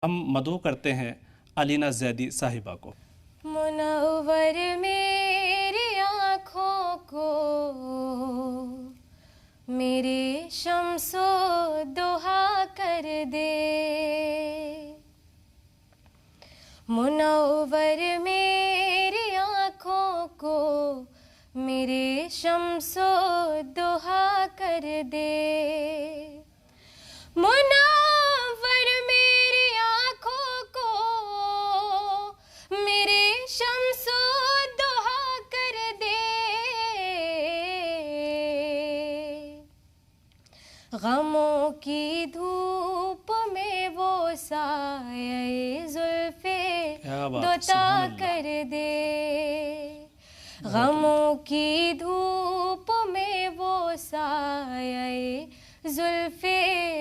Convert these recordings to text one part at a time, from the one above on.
हम मदहू करते हैं अलीना ज़ैदी साहिबा को। मुनव्वर मेरी आँखों को मेरे शम्सो दुहा कर दे, मुनव्वर मेरी आँखों को मेरे शम्सो दुहा कर दे, मुनव्वर मेरी आँखों को मेरे शम्सो दुहा कर दे, गमों की धूप में वो साये जुल्फे दोता कर दे, गमों की धूप में वो साये जुल्फे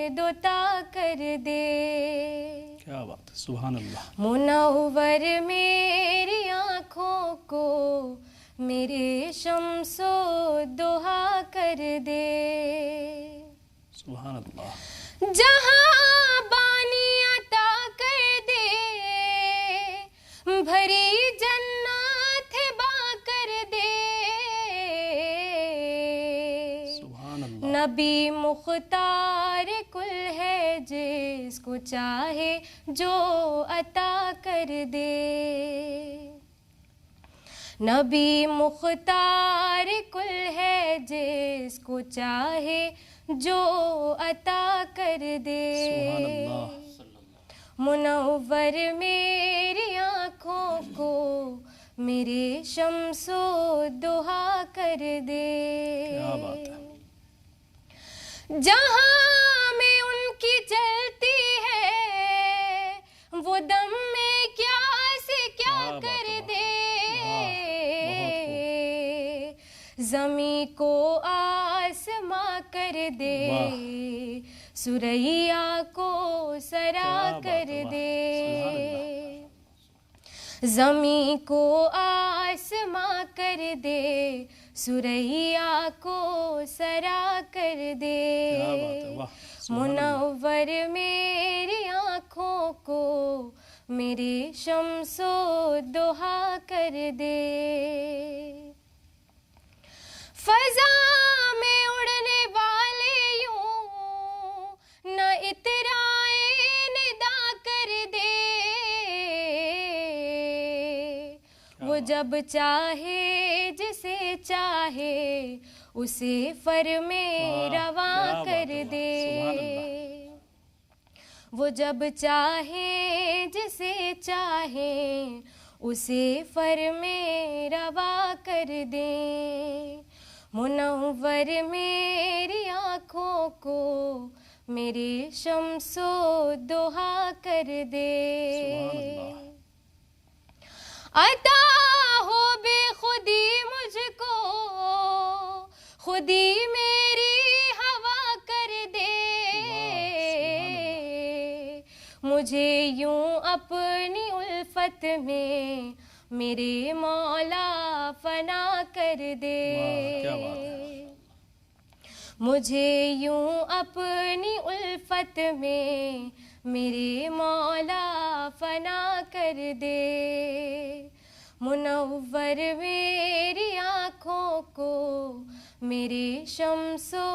दोता कर दे। क्या बात है, सुभान अल्लाह। मुनव्वर मेरी आँखों को मेरे शम्सो दुहा कर दे, सुभान अल्लाह। जहाँ बानी अता कर दे, भरी जन्नत बा कर दे, सुभान अल्लाह। नबी मुख्तार कुल है जिसको चाहे जो अता कर दे, नबी मुख्तार कुल है जिसको चाहे जो अता कर दे, सुभान अल्लाह। मुनव्वर मेरी आँखों को मेरे शम्सो दुहा कर दे। क्या बात है। जहाँ में उनकी चलती है वो दम में क्या से क्या कर दे, ज़मी को आसमां कर दे, सुरैया को सरा कर दे, ज़मी को आसमां कर दे, सुरैया को सरा कर दे, मुनव्वर मेरी आँखों को मेरे शम्सो दुहा कर दे, फ़ज़ा में उड़ने वाले यूं न इतराए निदा कर दे, वो जब चाहे जिसे चाहे उसे फर में रवा कर दे, वो जब चाहे जिसे चाहे उसे फर में रवा कर दे, मुनव्वर मेरी आँखों को मेरे शम्सो दुहा कर दे, अता हो बेखुदी मुझको खुदी मेरी हवा कर दे, मुझे यूं अपनी उल्फत में मेरे मौला फना कर दे, क्या बात है। मुझे यूं अपनी उल्फत में मेरे मौला फना कर दे, मुनव्वर मेरी आँखों को मेरे शम्सो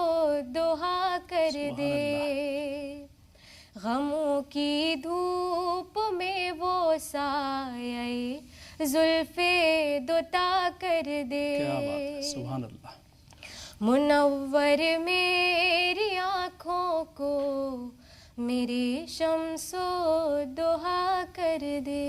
दुहा कर दे, गमों की धूप में वो साये जुल्फे दोता कर दे, क्या बात है, सुभान अल्लाह। मुनव्वर मेरी आँखों को मेरे शम्सो दुहा कर दे।